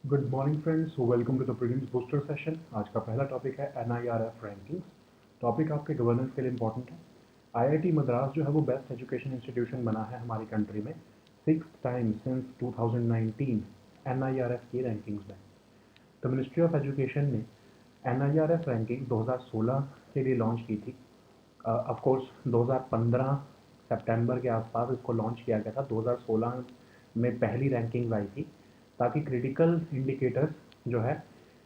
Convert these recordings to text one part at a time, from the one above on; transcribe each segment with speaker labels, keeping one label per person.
Speaker 1: Good morning friends, welcome to the prelims booster session. आज का पहला टॉपिक है NIRF रैंकिंग्स। टॉपिक आपके गवर्नेंस के लिए इंपॉर्टेंट है। IIT मद्रास जो है वो बेस्ट एजुकेशन इंस्टीट्यूशन बना है हमारी कंट्री में 6th टाइम सिंस 2019 NIRF की रैंकिंग्स में। द मिनिस्ट्री ऑफ एजुकेशन ने NIRF रैंकिंग 2016 के लिए लॉन्च की थी। ऑफ कोर्स 2015 सितंबर के आसपास इसको लॉन्च किया गया था। 2016 में पहली रैंकिंग्स आई थी ताकि क्रिटिकल इंडिकेटर्स जो है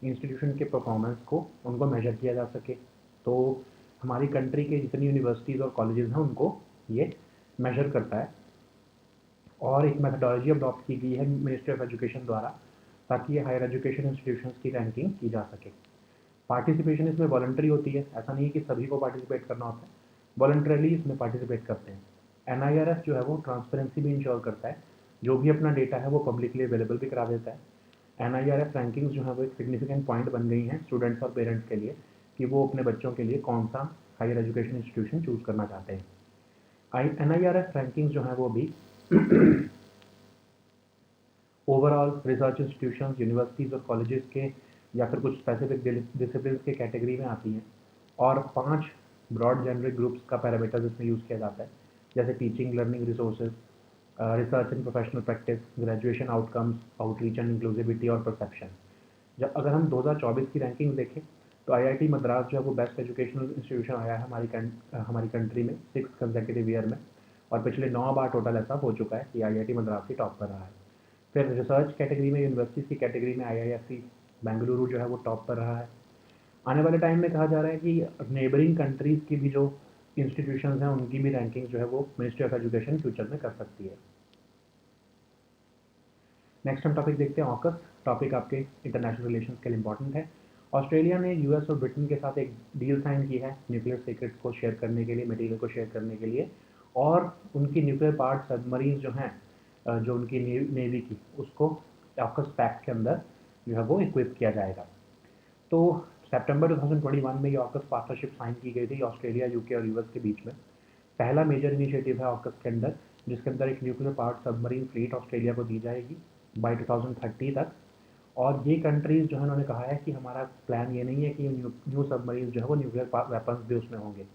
Speaker 1: इंस्टीट्यूशन के परफॉर्मेंस को उनको मेजर किया जा सके। तो हमारी कंट्री के जितनी यूनिवर्सिटीज़ और कॉलेजेस हैं उनको ये मेजर करता है और एक मेथडोलॉजी अडॉप्ट की गई है मिनिस्ट्री ऑफ एजुकेशन द्वारा ताकि ये हायर एजुकेशन इंस्टीट्यूशंस की रैंकिंग की जा सके। पार्टिसिपेशन इसमें वॉलंटरी होती है, ऐसा नहीं है कि सभी को पार्टिसिपेट करना होता है, वॉलंटरली इसमें पार्टिसिपेट करते हैं। NIRF जो है वो ट्रांसपेरेंसी भी इंश्योर करता है, जो भी अपना डेटा है वो पब्लिकली अवेलेबल भी करा देता है। NIRF रैंकिंग्स जो है वो एक सिग्निफिकेंट पॉइंट बन गई हैं स्टूडेंट्स और पेरेंट्स के लिए कि वो अपने बच्चों के लिए कौन सा हायर एजुकेशन इंस्टीट्यूशन चूज़ करना चाहते हैं। NIRF रैंकिंग्स जो है वो भी ओवरऑल रिसर्च इंस्टीट्यूशंस, यूनिवर्सिटीज़ और कॉलेजेस के या फिर कुछ स्पेसिफिक डिसिप्लिन के कैटेगरी में आती हैं और 5 ब्रॉड जेनरिक ग्रुप्स का पैरामीटर्स इसमें यूज़ किया जाता है, जैसे teaching learning resources, research and professional practice, graduation outcomes, outreach and inclusivity और परसेप्शन। जब अगर हम 2024 की रैंकिंग देखें तो IIT मद्रास जो है वो बेस्ट एजुकेशनल इंस्टीट्यूशन आया है हमारी कंट्री में 6th कंसेक्यूटिव ईयर में, और पिछले 9 बार टोटल ऐसा हो चुका है कि IIT मद्रास ही टॉप पर रहा है। फिर रिसर्च कैटेगरी में, यूनिवर्सिटीज़ की कैटेगरी में IISc बेंगलुरु जो है वो टॉप पर रहा है। आने वाले टाइम में कहा जा रहा है कि नेबरिंग कंट्रीज़ की भी जो इंस्टीट्यूशंस हैं उनकी भी रैंकिंग जो है वो मिनिस्ट्री ऑफ एजुकेशन फ्यूचर में कर सकती है। नेक्स्ट हम टॉपिक देखते हैं ऑकस। टॉपिक आपके इंटरनेशनल रिलेशंस के लिए इंपॉर्टेंट है। ऑस्ट्रेलिया ने US और ब्रिटेन के साथ एक डील साइन की है न्यूक्लियर सीक्रेट्स को शेयर करने के लिए, मटेरियल को शेयर करने के लिए, और उनकी न्यूक्लियर पार्ट सबमरीन जो हैं, जो उनकी नेवी की, उसको ऑकस पैक्ट के अंदर जो है वो इक्विप किया जाएगा। तो सितंबर 2021 में ये ऑकस पार्टनरशिप साइन की गई थी ऑस्ट्रेलिया, UK और US के बीच में। पहला मेजर इनिशिएटिव है ऑकस के अंदर, जिसके अंदर एक nuclear powered submarine fleet Australia को दी जाएगी बाय 2030 तक। और ये कंट्रीज़ जो है उन्होंने कहा है कि हमारा प्लान ये नहीं है कि न्यू सबमरीन जो है वो न्यूक्लियर वेपन्स भी उसमें होंगे।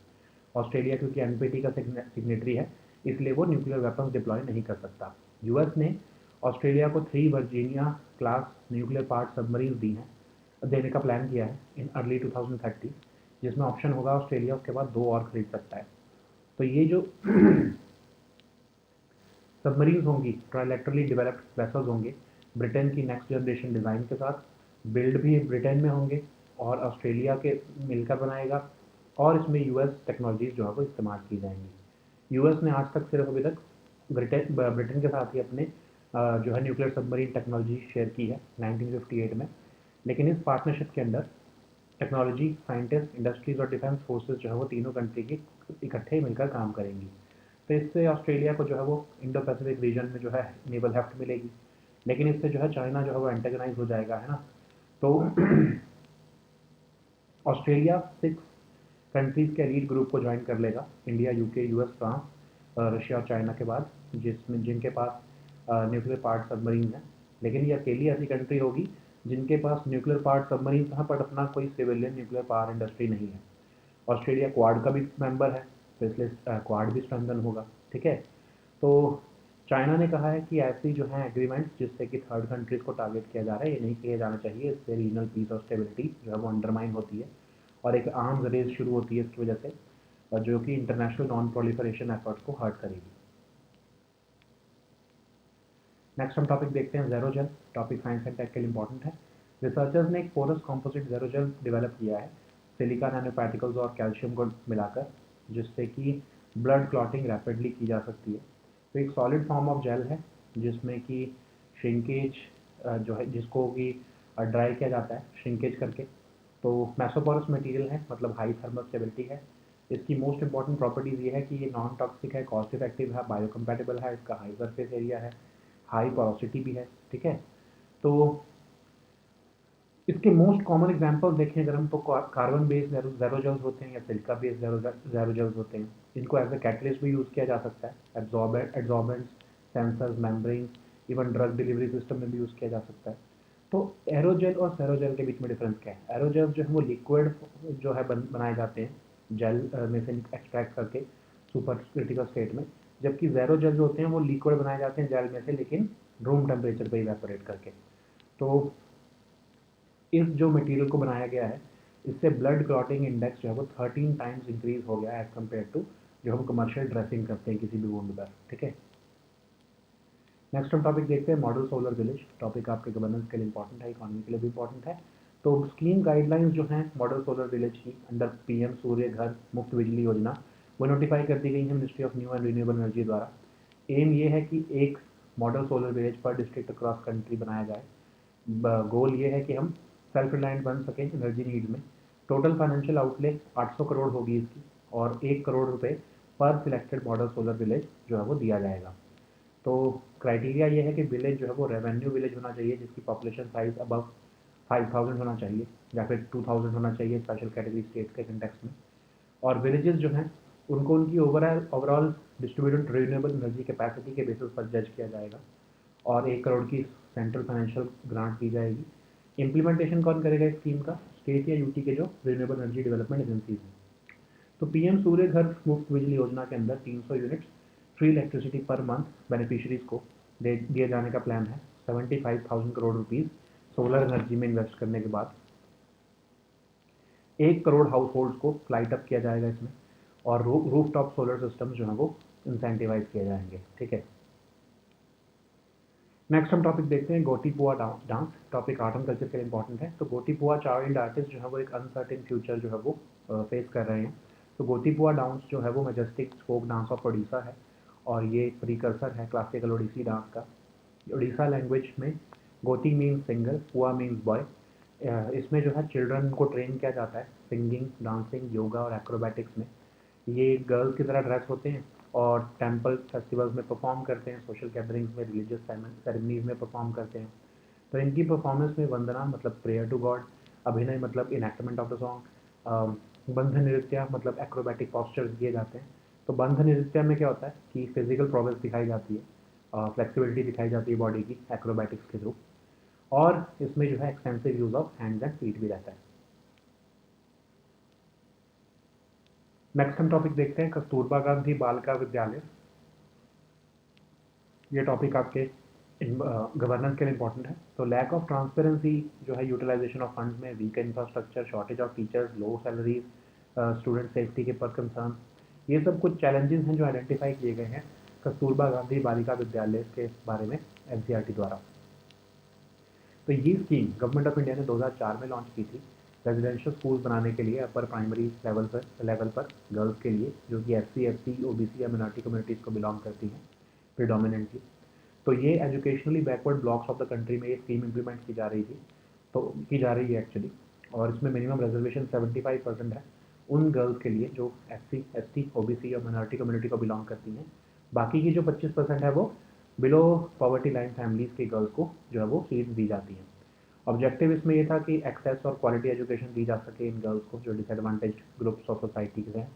Speaker 1: ऑस्ट्रेलिया क्योंकि NPT का सिग्नेटरी है, इसलिए वो न्यूक्लियर वेपन्स डिप्लॉय नहीं कर सकता। US ने ऑस्ट्रेलिया को 3 Virginia class nuclear powered submarine दी हैं, देने का प्लान किया है इन अर्ली 2030, जिसमें ऑप्शन होगा ऑस्ट्रेलिया उसके बाद 2 और खरीद सकता है। तो ये जो सबमरीन्स होंगी ट्राइलेटरली डेवलप्ड वेसल्स होंगे, ब्रिटेन की नेक्स्ट जनरेशन डिज़ाइन के साथ, बिल्ड भी ब्रिटेन में होंगे और ऑस्ट्रेलिया के मिलकर बनाएगा, और इसमें US टेक्नोलॉजीज़ जो है वो इस्तेमाल की जाएंगी। US ने आज तक सिर्फ अभी तक ब्रिटेन के साथ ही अपने जो है न्यूक्लियर सबमरीन टेक्नोलॉजी शेयर की है 1958 में। लेकिन इस पार्टनरशिप के अंदर टेक्नोलॉजी, साइंटिस्ट, इंडस्ट्रीज और डिफेंस फोर्सेस जो है वो तीनों कंट्री की इकट्ठे मिलकर काम करेंगी। तो इससे ऑस्ट्रेलिया को जो है वो इंडो पैसिफिक रीजन में जो है नेवल हेफ्ट मिलेगी। लेकिन इससे जो है चाइना जो है वो एंटेगनाइज हो जाएगा, है ना। तो ऑस्ट्रेलिया 6 कंट्रीज़ के एलीट ग्रुप को ज्वाइन कर लेगा, India, UK, US, France, Russia और चाइना के बाद, जिनके पास न्यूक्लियर पार्ट सबमरीन है। लेकिन ये अकेली ऐसी कंट्री होगी जिनके पास न्यूक्लियर पार्ट सबमरीन है पर अपना कोई सिविलियन न्यूक्लियर पावर इंडस्ट्री नहीं है। ऑस्ट्रेलिया क्वाड का भी मेंबर है, तो इसलिए क्वाड भी स्ट्रेंथन होगा। ठीक है। तो चाइना ने कहा है कि ऐसी जो है एग्रीमेंट्स जिससे कि थर्ड कंट्रीज़ को टारगेट किया जा रहा है, ये नहीं किया जाना चाहिए। इससे रीजनल पीस और स्टेबिलिटी जो है वो अंडरमाइन होती है और एक आर्म्स रेस शुरू होती है इसकी वजह से, और जो कि इंटरनेशनल नॉन प्रोलिफरेशन एफर्ट्स को हर्ट करेगी। नेक्स्ट हम टॉपिक देखते हैं ज़ेरोजेल। टॉपिक साइंस एंड टेक के लिए इंपॉर्टेंट है। रिसर्चर्स ने एक पोरस कॉम्पोजिट ज़ेरोजेल डेवलप किया है सिलिका नैनो पार्टिकल्स और कैल्शियम को मिलाकर, जिससे कि ब्लड क्लॉटिंग रैपिडली की जा सकती है। तो एक सॉलिड फॉर्म ऑफ जेल है जिसमें कि श्रिंकेज जो है, जिसको कि ड्राई किया जाता है श्रिंकेज करके। तो मैसोपोरस मटेरियल है, मतलब हाई थर्मल स्टेबिलिटी है। इसकी मोस्ट इंपॉर्टेंट प्रॉपर्टीज़ ये है कि ये नॉन टॉक्सिक है, कॉस्ट इफेक्टिव है, बायोकम्पैटिबल है, इसका हाई सरफेस एरिया है, हाई पोरोसिटी भी है। ठीक है। तो इसके मोस्ट कॉमन एग्जांपल देखें अगर हम, तो कार्बन बेस्ड ज़ेरोजेल्स होते हैं या सिलिका बेस्ड ज़ेरोजेल्स होते हैं। इनको एज ए कैटलिस्ट भी यूज़ किया जा सकता है, एब्जॉर्बेंट्स, sensors, membranes, even drug delivery system में भी यूज़ किया जा सकता है। तो एरोजेल और सेरोजेल के बीच में डिफरेंस क्या है? एरोजेल जो है वो लिक्विड जो है बनाए जाते हैं जेल में से एक्सट्रैक्ट करके सुपर क्रिटिकल स्टेट में, जबकि जेरोजेल जो होते हैं वो लिक्विड बनाए जाते हैं जेल में से, लेकिन रूम टेम्परेचर पे इवेपोरेट करके। तो इस जो मटेरियल को बनाया गया है, इससे ब्लड क्लॉटिंग इंडेक्स जो है वो 13 टाइम्स इंक्रीज हो गया एज कम्पेयर टू जो हम कमर्शियल ड्रेसिंग करते हैं किसी भी वुंड पर। ठीक है, नेक्स्ट हम टॉपिक देखते हैं मॉडल सोलर विलेज। टॉपिक आपके गवर्नेंस के लिए इंपॉर्टेंट है, इकोनॉमी के लिए भी इंपॉर्टेंट है। तो स्कीम गाइडलाइंस जो हैं मॉडल सोलर विलेज की अंडर पीएम सूर्य घर मुफ्त बिजली योजना, वो नोटिफाई कर दी गई है ministry of new and renewable energy द्वारा। एम ये है कि एक मॉडल सोलर विलेज पर डिस्ट्रिक्ट अक्रॉस कंट्री बनाया जाए। गोल ये है कि हम सेल्फ रिलायंट बन सकें एनर्जी नीड में। टोटल फाइनेंशियल आउटले 800 करोड़ होगी इसकी, और 1 करोड़ रुपए पर सिलेक्टेड मॉडल सोलर विलेज जो है वो दिया जाएगा। तो क्राइटेरिया ये है कि विलेज जो है वो रेवेन्यू विलेज होना चाहिए, जिसकी पॉपुलेशन साइज अबव 5000 होना चाहिए, या फिर 2000 होना चाहिए स्पेशल कैटेगरी स्टेट के कंटेक्स्ट में। और विलेजेस जो हैं उनको उनकी overall distributed renewable energy capacity के बेसिस पर जज किया जाएगा, और 1 करोड़ की सेंट्रल फाइनेंशियल ग्रांट दी जाएगी। इम्प्लीमेंटेशन कौन करेगा इस स्कीम का? स्टेट या यूटी के जो रिन्यूएबल एनर्जी डेवलपमेंट एजेंसीज हैं। तो पीएम सूर्य घर मुफ्त बिजली योजना के अंदर 300 units free electricity per month beneficiaries को दिए जाने का प्लान है। 75,000 करोड़ रुपीज़ सोलर एनर्जी में इन्वेस्ट करने के बाद 1 करोड़ हाउस होल्ड्स को लाइट अप किया जाएगा इसमें, और रूफ टॉप सोलर सिस्टम जो है वो इंसेंटिवाइज किए जाएंगे। ठीक है, नेक्स्ट हम टॉपिक देखते हैं Gotipua dance. Topic art and culture के लिए इंपॉर्टेंट है। तो गोटीपुआ चाइल्ड आर्टिस्ट जो है वो एक अनसर्टेन फ्यूचर जो है वो फेस कर रहे हैं। तो गोटीपुआ डांस जो है वो majestic folk dance of Orissa है, और ये प्रीकर्सर है क्लासिकल ओडिसी डांस का। उड़ीसा लैंग्वेज में गोती मीन्स सिंगर, पुआ मीन्स बॉय। इसमें जो है चिल्ड्रन को ट्रेन किया जाता है सिंगिंग, डांसिंग, योगा और एक्रोबैटिक्स में। ये गर्ल्स की तरह ड्रेस होते हैं और टेम्पल फेस्टिवल्स में परफॉर्म करते हैं, सोशल गैदरिंग्स में, रिलीजियस सेरेमनीज में परफॉर्म करते हैं। तो इनकी परफॉर्मेंस में वंदना मतलब प्रेयर टू गॉड, अभिनय मतलब इनैक्टमेंट ऑफ द सॉन्ग, बंध नृत्य मतलब एक्रोबैटिक पॉस्चर्स किए जाते हैं। तो बंध नृत्य में क्या होता है कि फिजिकल प्रोग्रेस दिखाई जाती है, फ्लेक्सिबिलिटी दिखाई जाती है बॉडी की एक्रोबैटिक्स के थ्रू, और इसमें जो है extensive use of hands and feet भी रहता है। नेक्स्ट हम टॉपिक देखते हैं कस्तूरबा गांधी बालिका विद्यालय। ये टॉपिक आपके गवर्नेंस के लिए इंपॉर्टेंट है। तो लैक ऑफ ट्रांसपेरेंसी जो है यूटिलाइजेशन ऑफ फंड्स में, weak infrastructure, shortage of teachers, low salaries, student safety के पर कंसर्न, ये सब कुछ चैलेंजेस हैं जो आइडेंटिफाई किए गए हैं कस्तूरबा गांधी बालिका विद्यालय के बारे में एनसीईआरटी द्वारा। तो ये स्कीम गवर्नमेंट ऑफ इंडिया ने 2004 में लॉन्च की थी रेजिडेंशियल स्कूल बनाने के लिए अपर प्राइमरी लेवल पर गर्ल्स के लिए, जो कि एससी, एसटी, ओबीसी या मिनॉरिटी कम्युनिटीज़ को बिलोंग करती हैं प्रिडोमिनेंटली। तो ये educationally backward blocks of the country में ये स्कीम इंप्लीमेंट की जा रही थी, तो की जा रही है एक्चुअली। और इसमें मिनिमम रिजर्वेशन 75% है उन गर्ल्स के लिए जो एससी, एसटी, ओबीसी या मिनॉरिटी कम्युनिटी को बिलोंग करती हैं। बाकी की जो 25% है वो बिलो पॉवर्टी लाइन फैमिलीज़ के गर्ल्स को जो है वो सीट्स दी जाती हैं। ऑब्जेक्टिव इसमें ये था कि एक्सेस और क्वालिटी एजुकेशन दी जा सके इन गर्ल्स को जो डिसएडवांटेज ग्रुप्स ऑफ सोसाइटी के हैं।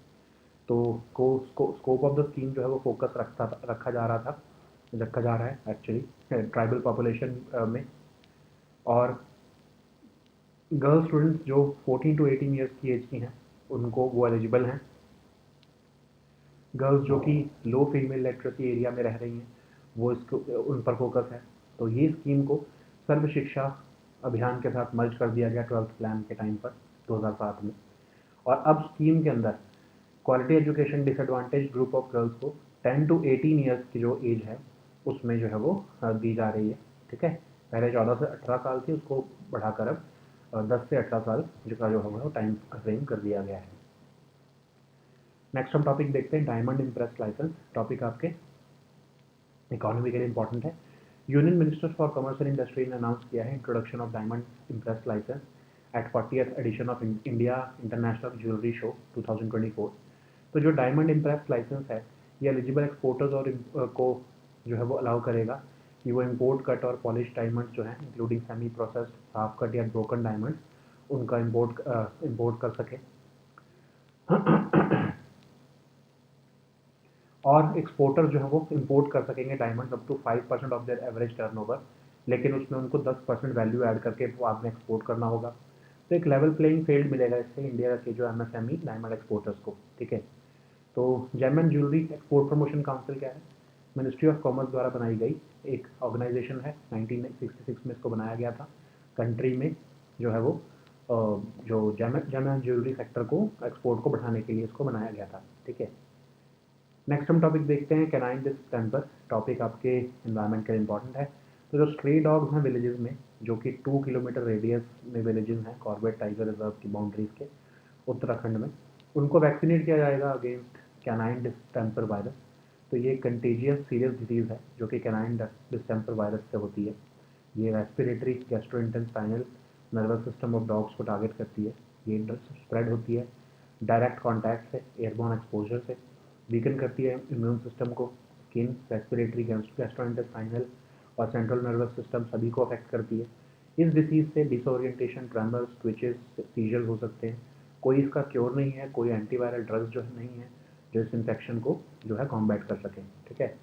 Speaker 1: तो स्कोप ऑफ द स्कीम जो है वो फोकस रखा जा रहा है एक्चुअली ट्राइबल पॉपुलेशन में, और गर्ल स्टूडेंट्स जो 14 टू 18 ईयर्स की एज की हैं उनको वो एलिजिबल हैं। गर्ल्स जो कि लो फीमेल लिटरेसी एरिया में रह रही हैं वो इसको उन पर फोकस है। तो ये स्कीम को सर्व शिक्षा अभियान के साथ मर्ज कर दिया गया 12th प्लान के टाइम पर 2007 में। और अब स्कीम के अंदर quality education disadvantage group of girls को 10 टू 18 ईयर्स की जो एज है उसमें जो है वो दी जा रही है। ठीक है, पहले 14 से 18 साल थी, उसको बढ़ाकर अब 10 से 18 साल का जो है वो टाइम फ्रेम कर दिया गया है। नेक्स्ट हम टॉपिक देखते हैं डायमंड इम्प्रेस लाइसेंस। टॉपिक आपके इकोनॉमी के लिए इंपॉर्टेंट है। Union minister for commerce and industry ने अनाउंस किया है introduction of diamond imprest licence at 40th edition of India international jewellery show 2024। तो जो डायमंड इम्प्रेस लाइसेंस है ये एलिजिबल एक्सपोर्टर्स और को जो है वो अलाउ करेगा कि वो इम्पोर्ट कट और पॉलिश डायमंड्स जो हैं including semi processed, half cut या ब्रोकन डायमंड्स उनका इम्पोर्ट कर सके। और एक्सपोर्टर जो है वो इंपोर्ट कर सकेंगे diamonds up to 5% of their average turnover लेकिन उसमें उनको 10% वैल्यू ऐड करके बाद में एक्सपोर्ट करना होगा। तो एक लेवल प्लेइंग फील्ड मिलेगा इससे इंडिया के जो एमएसएमई डायमंड एक्सपोर्टर्स को, ठीक है। तो gem jewellery export promotion council क्या है? मिनिस्ट्री ऑफ कॉमर्स द्वारा बनाई गई एक ऑर्गेनाइजेशन है। 1966 में इसको बनाया गया था। कंट्री में जो है वो जो जेम ज्वेलरी सेक्टर को एक्सपोर्ट को बढ़ाने के लिए इसको बनाया गया था, ठीक है। नेक्स्ट हम टॉपिक देखते हैं कैनाइन डिस्टेंपर। टॉपिक आपके इन्वायरमेंट के लिए इंपॉर्टेंट है। तो जो स्ट्रे डॉग्स हैं विलेजेस में, जो कि 2 किलोमीटर रेडियस में विलेजेस हैं कॉर्बेट टाइगर रिजर्व की बाउंड्रीज के उत्तराखंड में, उनको वैक्सीनेट किया जाएगा अगेंस्ट कैनाइन डिस्टेंपर वायरस। तो ये कंटेजियस सीरियस डिजीज़ है जो कि कैनाइन डिस्टेंपर वायरस से होती है। ये respiratory gastrointestinal nervous system of dogs को टारगेट करती है। ये स्प्रेड होती है डायरेक्ट कॉन्टैक्ट से, एयरबॉर्न एक्सपोजर से, वीकन करती है इम्यून सिस्टम को, स्किन, रेस्पिरेटरी गैस्ट्रोइंटेस्टाइनल और सेंट्रल नर्वस सिस्टम सभी को अफेक्ट करती है। इस डिसीज़ से डिसओरिएंटेशन, ट्रेमर्स, ट्विचेस, सीजर्स हो सकते हैं। कोई इसका क्योर नहीं है, कोई एंटीवायरल ड्रग्स जो है नहीं है जो इस इन्फेक्शन को जो है कॉम्बैट कर सकें, ठीक है।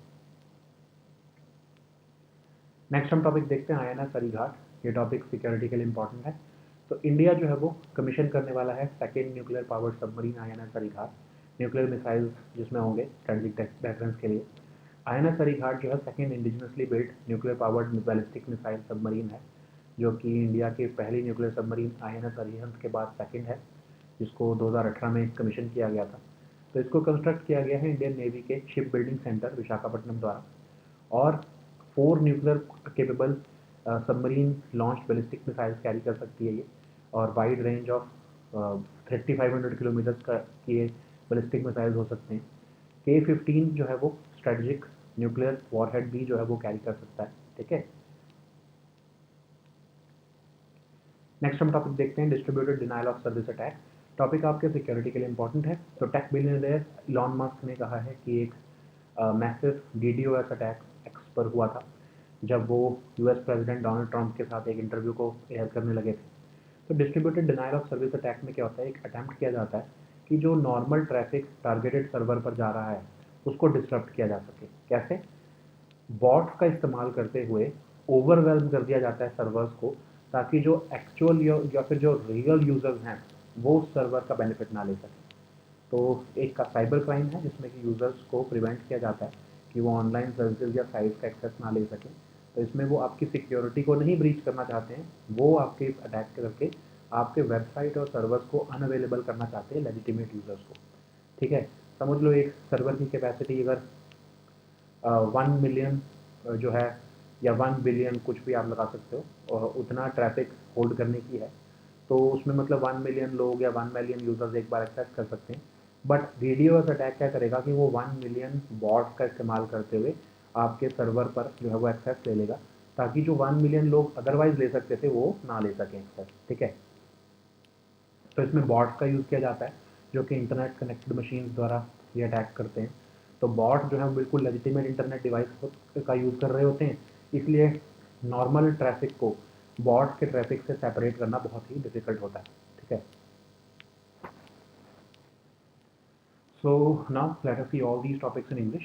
Speaker 1: नेक्स्ट हम टॉपिक देखते हैं आईएनएस अरीघाट। ये टॉपिक सिक्योरिटी के लिए इंपॉर्टेंट है। तो इंडिया जो है वो कमीशन करने वाला है second nuclear powered submarine INS Arighaat, nuclear missiles जिसमें होंगे स्ट्रेटेजिक डिफरेंस के लिए। आईएनएस अरीघाट जो है second indigenously build nuclear powered ballistic missile submarine है, जो कि इंडिया की पहली न्यूक्लियर सबमरीन आईएनएस अरिहंत के बाद सेकेंड है, जिसको 2018 में कमीशन किया गया था। तो इसको कंस्ट्रक्ट किया गया है इंडियन नेवी के शिप बिल्डिंग सेंटर विशाखापट्टनम द्वारा। और 4 nuclear capable submarine launch ballistic missiles carry कर सकती है ये, और वाइड रेंज ऑफ 3500 किलोमीटर्स का ये बैलिस्टिक मिसाइल्स हो सकते हैं। K-15 जो है वो स्ट्रेटजिक न्यूक्लियर वॉरहेड भी जो है वो कैरी कर सकता है, ठीक है। नेक्स्ट हम टॉपिक देखते हैं distributed denial of service attack. Topic आपके सिक्योरिटी के लिए इंपॉर्टेंट है। तो टेक बिलियनियर इलॉन मस्क ने कहा है कि एक मैसिव DDoS अटैक एक्स पर हुआ था जब वो यूएस प्रेसिडेंट डोनाल्ड ट्रंप के साथ एक इंटरव्यू को एयर करने लगे थे। तो distributed denial of service attack में क्या होता है, एक अटैम्प्ट किया जाता है कि जो नॉर्मल ट्रैफिक टारगेटेड सर्वर पर जा रहा है उसको डिसरप्ट किया जा सके। कैसे? बॉट्स का इस्तेमाल करते हुए ओवरवेल्म कर दिया जाता है सर्वर्स को, ताकि जो एक्चुअल या फिर जो रियल यूज़र्स हैं वो उस सर्वर का बेनिफिट ना ले सकें। तो एक का साइबर क्राइम है जिसमें कि यूज़र्स को प्रिवेंट किया जाता है कि वो ऑनलाइन सर्विसेज या साइट्स का एक्सेस ना ले सकें। तो इसमें वो आपकी सिक्योरिटी को नहीं ब्रीच करना चाहते हैं, वो आपके इस अटैक करके आपके वेबसाइट और सर्वर्स को अनअवेलेबल करना चाहते हैं लेजिटिमेट यूज़र्स को, ठीक है। समझ लो एक सर्वर की कैपेसिटी अगर 1 मिलियन जो है या 1 बिलियन कुछ भी आप लगा सकते हो और उतना ट्रैफिक होल्ड करने की है, तो उसमें मतलब 1 मिलियन लोग या 1 मिलियन यूज़र्स एक बार एक्सेस कर सकते हैं। बट DDoS अटैक क्या करेगा कि वो 1 मिलियन बॉट्स का इस्तेमाल करते हुए आपके सर्वर पर जो है वो एक्सेस ले लेगा, ताकि जो 1 मिलियन लोग अदरवाइज ले सकते थे वो ना ले सकें एक्सेस, ठीक है। तो इसमें बॉट्स का यूज़ किया जाता है जो कि इंटरनेट कनेक्टेड मशीन द्वारा ये अटैक करते हैं। तो बॉट जो है बिल्कुल लेजिटिमेट इंटरनेट डिवाइस का यूज़ कर रहे होते हैं, इसलिए नॉर्मल ट्रैफिक को बॉट्स के ट्रैफिक से सेपरेट करना बहुत ही डिफिकल्ट होता है, ठीक है। So now let us see all these topics in English.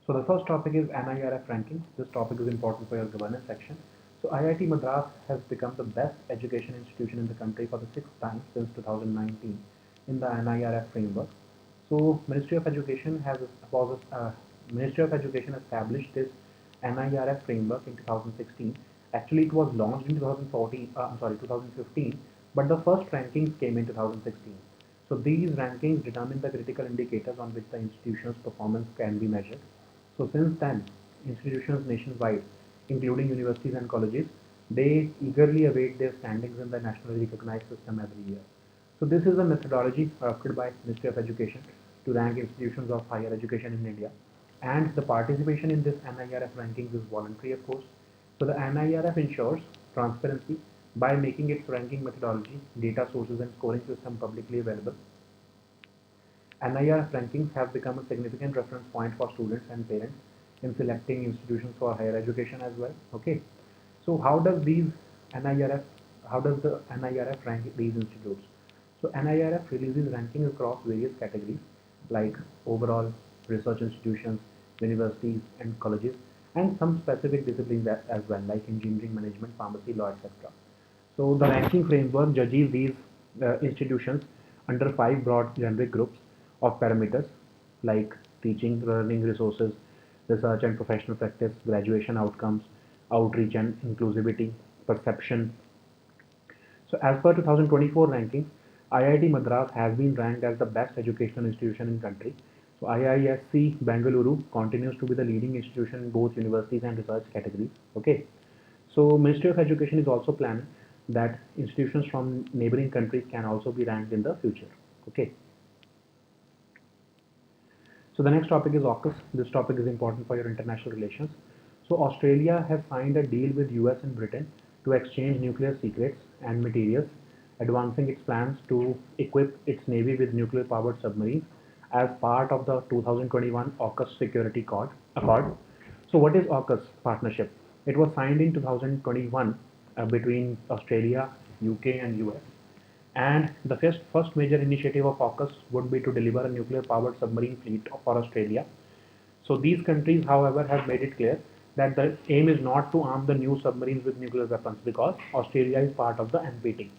Speaker 1: So the first topic is NIRF ranking. This topic is important for your governance section. So IIT Madras has become the best education institution in the country for the 6th time since 2019 in the NIRF framework. So Ministry of Education established this NIRF framework in 2016. Actually, it was launched in 2015, but the first rankings came in 2016. So these rankings determine the critical indicators on which the institution's performance can be measured. So since then, institutions nationwide, including universities and colleges, they eagerly await their standings in the nationally recognized system every year. So this is a methodology adopted by Ministry of Education to rank institutions of higher education in India. And the participation in this NIRF rankings is voluntary, of course. So the NIRF ensures transparency by making its ranking methodology, data sources and scoring system publicly available. NIRF rankings have become a significant reference point for students and parents in selecting institutions for higher education as well. Okay, so how does the NIRF rank these institutes? So NIRF releases rankings across various categories like overall, research institutions, universities and colleges, and some specific disciplines as well, like engineering, management, pharmacy, law, etc. So the ranking framework judges these institutions under 5 broad generic groups of parameters like teaching, learning resources, research and professional practice, graduation outcomes, outreach and inclusivity, perception. So as per 2024 rankings, IIT Madras has been ranked as the best educational institution in country. So IISc Bengaluru continues to be the leading institution in both universities and research categories. Okay. So Ministry of Education is also planning that institutions from neighboring countries can also be ranked in the future. Okay. So the next topic is AUKUS. This topic is important for your international relations. So Australia has signed a deal with US and Britain to exchange nuclear secrets and materials, advancing its plans to equip its navy with nuclear-powered submarines as part of the 2021 AUKUS Security Accord. So what is AUKUS partnership? It was signed in 2021 between Australia, UK and US, and the first major initiative of AUKUS would be to deliver a nuclear-powered submarine fleet for Australia. So these countries, however, have made it clear that the aim is not to arm the new submarines with nuclear weapons because Australia is part of the NPT.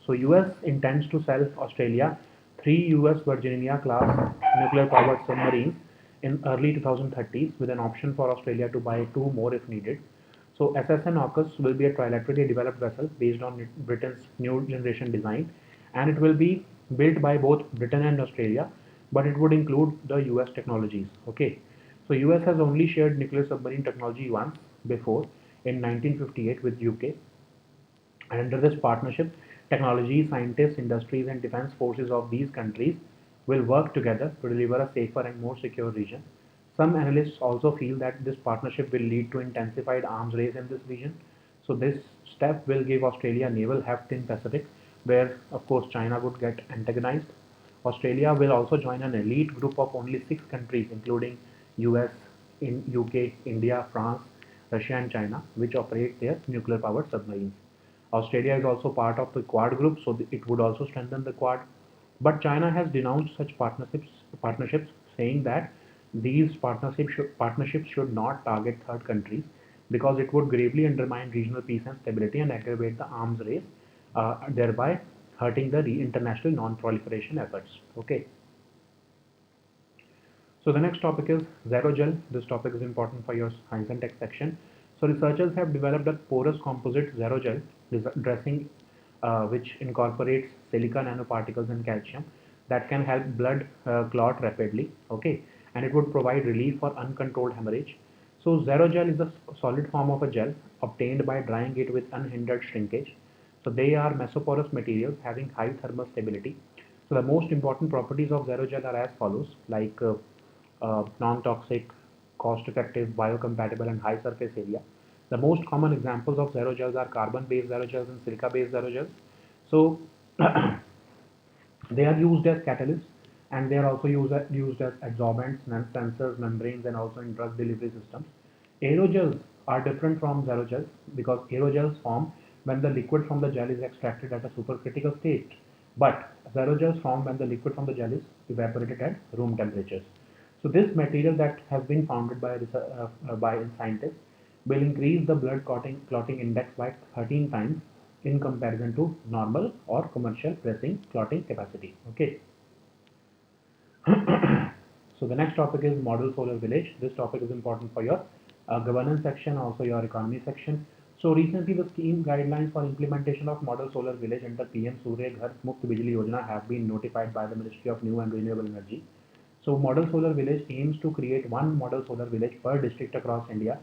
Speaker 1: So US intends to sell Australia 3 US Virginia class nuclear powered submarines in early 2030s with an option for Australia to buy 2 more if needed. So SSN AUKUS will be a trilaterally developed vessel based on Britain's new generation design, and it will be built by both Britain and Australia, but it would include the US technologies. Okay. So US has only shared nuclear submarine technology once before in 1958 with UK, and under this partnership, technology, scientists, industries, and defense forces of these countries will work together to deliver a safer and more secure region. Some analysts also feel that this partnership will lead to intensified arms race in this region. So this step will give Australia naval heft in Pacific, where of course China would get antagonized. Australia will also join an elite group of only 6 countries, including US, UK, India, France, Russia, and China, which operate their nuclear powered submarines. Australia is also part of the Quad group, so it would also strengthen the Quad. But China has denounced such partnerships, saying that these partnerships should not target third countries because it would gravely undermine regional peace and stability and aggravate the arms race, thereby hurting the international non-proliferation efforts. Okay. So the next topic is Zerogel. This topic is important for your science and tech section. So researchers have developed a porous composite Zerogel dressing which incorporates silica nanoparticles and calcium that can help blood clot rapidly. Okay, and it would provide relief for uncontrolled hemorrhage. So Zerogel is a solid form of a gel obtained by drying it with unhindered shrinkage. So they are mesoporous materials having high thermal stability. So the most important properties of Zerogel are as follows, like non-toxic, cost-effective, biocompatible, and high surface area. The most common examples of Zerogels are carbon-based Zerogels and silica-based Zerogels. So they are used as catalysts, and they are also used as adsorbents, sensors, membranes, and also in drug delivery systems. Aerogels are different from Zerogels because aerogels form when the liquid from the gel is extracted at a supercritical state, but Zerogels form when the liquid from the gel is evaporated at room temperatures. So this material that has been founded by scientists will increase the blood clotting index by 13 times in comparison to normal or commercial pressing clotting capacity. Okay. So the next topic is Model Solar Village. This topic is important for your governance section, also your economy section. So recently the scheme guidelines for implementation of Model Solar Village under PM Surya Ghar Muft Bijli Yojana have been notified by the Ministry of New and Renewable Energy. So Model Solar Village aims to create one Model Solar Village per district across India.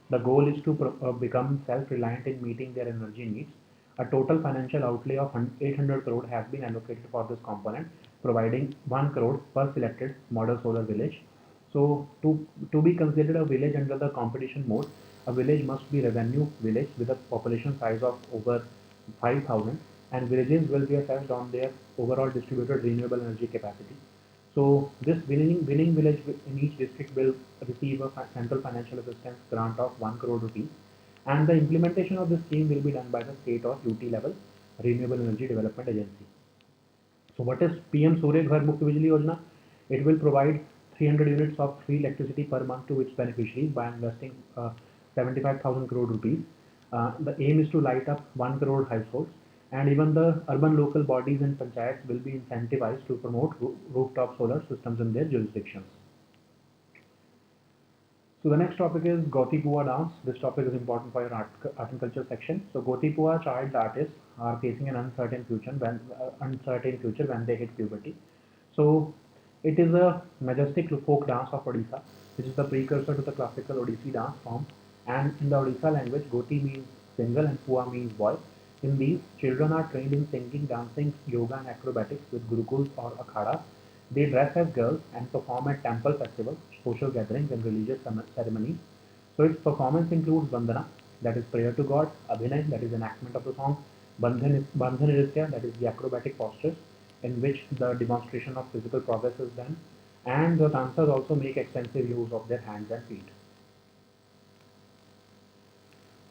Speaker 1: The goal is to become self-reliant in meeting their energy needs. A total financial outlay of 800 crore has been allocated for this component, providing 1 crore per selected Model Solar Village. So to be considered a village under the competition mode, a village must be revenue village with a population size of over 5,000, and villages will be assessed on their overall distributed renewable energy capacity. So this winning village in each district will receive a central financial assistance grant of 1 crore rupees, and the implementation of this scheme will be done by the state or UT level Renewable Energy Development Agency. So what is PM Surya Ghar Muft Bijli Yojana? It will provide 300 units of free electricity per month to its beneficiaries by investing 75,000 crore rupees. The aim is to light up 1 crore households, and even the urban local bodies and panchayats will be incentivized to promote rooftop solar systems in their jurisdictions. So the next topic is Gautipua dance. This topic is important for your art and culture section. So Gautipua child artists are facing an uncertain future when they hit puberty. So it is a majestic folk dance of Odisha, which is the precursor to the classical Odissi dance form. And in the Odisha language, Goti means single and Pua means boy. In these, children are trained in singing, dancing, yoga, and acrobatics with gurukuls or akhadas. They dress as girls and perform at temple festivals, social gatherings, and religious ceremonies. So its performance includes Vandana, that is prayer to God, Abhinay, that is enactment of the song, Bandhan Nritya, that is the acrobatic postures, in which the demonstration of physical progress is done, and the dancers also make extensive use of their hands and feet.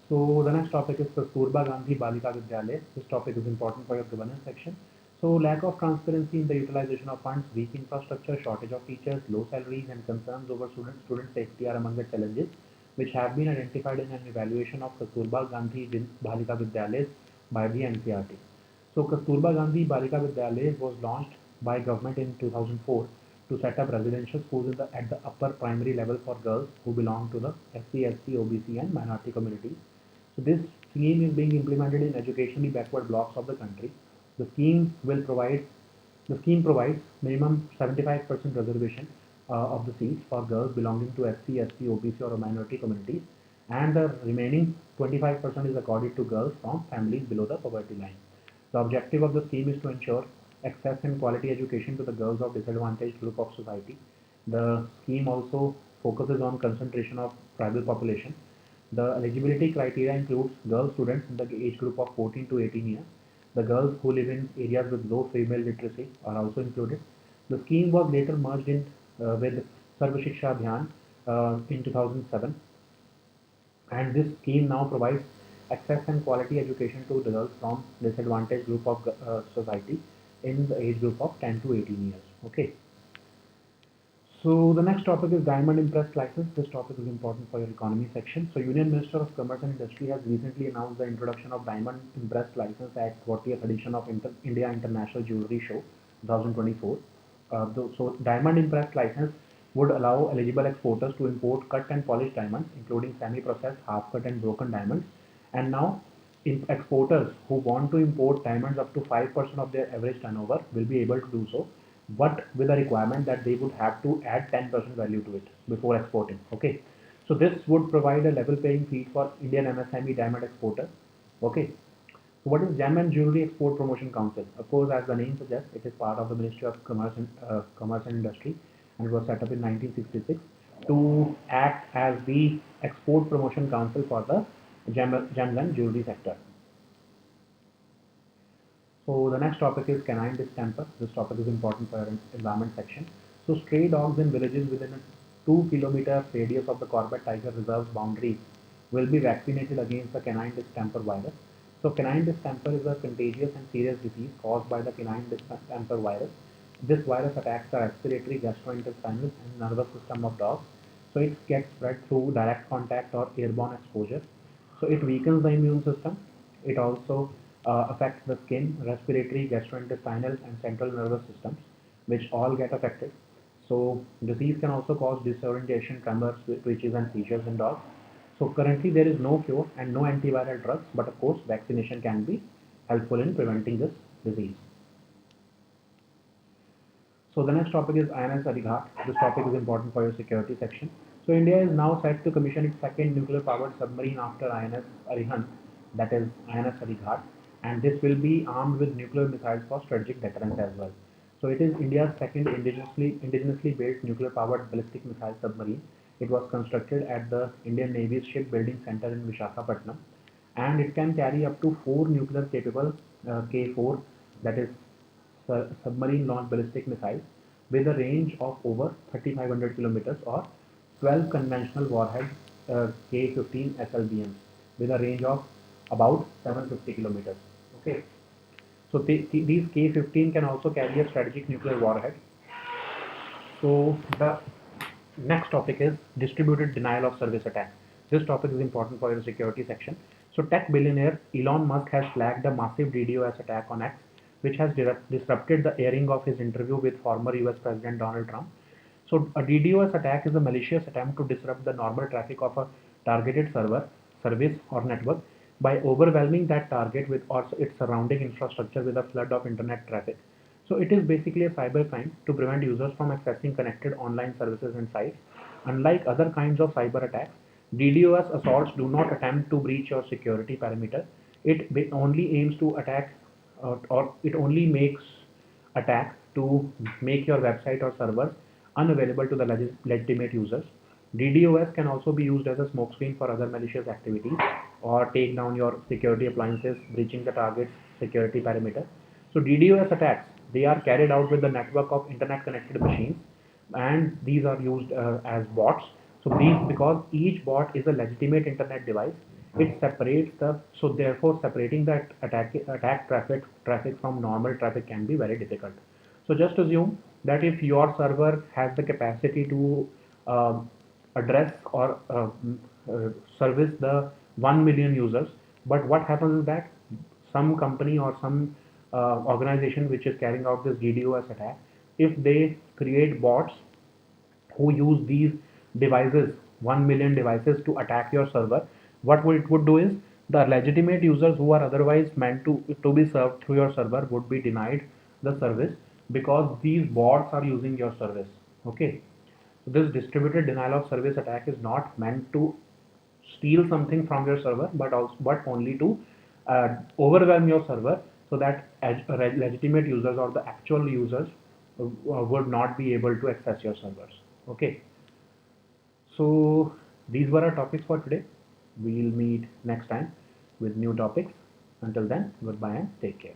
Speaker 1: So the next topic is Kasturba Gandhi Balika Vidyalaya. This topic is important for your governance section. So lack of transparency in the utilization of funds, weak infrastructure, shortage of teachers, low salaries, and concerns over student safety are among the challenges which have been identified in an evaluation of Kasturba Gandhi Balika Vidyalayas by the NCERT. So Kasturba Gandhi Balika Vidyalaya was launched by government in 2004 to set up residential schools at the upper primary level for girls who belong to the SC, ST, OBC, and minority communities. So this scheme is being implemented in educationally backward blocks of the country. The scheme will provide the scheme provides minimum 75% reservation of the seats for girls belonging to SC, ST, OBC, or minority communities, and the remaining 25% is accorded to girls from families below the poverty line. The objective of the scheme is to ensure access and quality education to the girls of disadvantaged group of society. The scheme also focuses on concentration of tribal population. The eligibility criteria includes girl students in the age group of 14 to 18 years. The girls who live in areas with low female literacy are also included. The scheme was later merged in with Sarva Shiksha Abhiyan in 2007, and this scheme now provides access and quality education to girls from disadvantaged group of society in the age group of 10 to 18 years. Okay. So the next topic is Diamond Impressed License. This topic is important for your economy section. So Union Minister of Commerce and Industry has recently announced the introduction of Diamond Impressed License at 40th edition of India International Jewelry Show 2024. So Diamond Impressed License would allow eligible exporters to import cut and polished diamonds, including semi-processed, half-cut, and broken diamonds. And now, exporters who want to import diamonds up to 5% of their average turnover will be able to do so, but with a requirement that they would have to add 10% value to it before exporting. Okay, so this would provide a level playing field for Indian MSME diamond exporters. Okay, so what is Gem and Jewelry Export Promotion Council? Of course, as the name suggests, it is part of the Ministry of Commerce and Industry, and it was set up in 1966 to act as the export promotion council for the gems and jewelry sector. So the next topic is canine distemper. This topic is important for our environment section. So stray dogs in villages within a 2 kilometer radius of the Corbett Tiger Reserve's boundaries will be vaccinated against the canine distemper virus. So canine distemper is a contagious and serious disease caused by the canine distemper virus. This virus attacks the respiratory, gastrointestinal, and nervous system of dogs. So it gets spread through direct contact or airborne exposure. So it weakens the immune system. It also affects the skin, respiratory, gastrointestinal, and central nervous systems, which all get affected. So disease can also cause disorientation, tremors, twitches, and seizures in dogs. So currently there is no cure and no antiviral drugs, but of course vaccination can be helpful in preventing this disease. So the next topic is INS Arighat. This topic is important for your security section. So India is now set to commission its second nuclear-powered submarine after INS Arihant, that is INS Arighat, and this will be armed with nuclear missiles for strategic deterrence as well. So it is India's second indigenously built nuclear-powered ballistic missile submarine. It was constructed at the Indian Navy's Shipbuilding Center in Visakhapatnam, and it can carry up to 4 nuclear-capable K4, that is submarine launched ballistic missiles with a range of over 3,500 kilometers, or 12 conventional warhead K-15 SLBMs with a range of about 750 kilometers. Okay, so these K-15 can also carry a strategic nuclear warhead. So the next topic is distributed denial of service attack. This topic is important for your security section. So tech billionaire Elon Musk has flagged a massive DDoS attack on X, which has disrupted the airing of his interview with former US President Donald Trump. So a DDoS attack is a malicious attempt to disrupt the normal traffic of a targeted server, service or network by overwhelming that target with or its surrounding infrastructure with a flood of internet traffic. So it is basically a cybercrime to prevent users from accessing connected online services and sites. Unlike other kinds of cyber attacks, DDoS assaults do not attempt to breach your security perimeter. It only aims to attack or it only makes attack to make your website or servers unavailable to the legitimate users. DDoS can also be used as a smokescreen for other malicious activities or take down your security appliances, breaching the target's security perimeter. So DDoS attacks, they are carried out with the network of internet connected machines, and these are used as bots. So these, because each bot is a legitimate internet device, it separates the, so therefore separating that attack traffic from normal traffic can be very difficult. So just assume that if your server has the capacity to uh, address or service the 1 million users, but what happens is that some company or some organization which is carrying out this DDoS attack, if they create bots who use these devices, 1 million devices, to attack your server, what it would do is the legitimate users who are otherwise meant to be served through your server would be denied the service because these bots are using your service. Okay, so this distributed denial of service attack is not meant to steal something from your server, but only to overwhelm your server so that legitimate users or the actual users would not be able to access your servers. Okay, so these were our topics for today. We'll meet next time with new topics. Until then, goodbye and take care.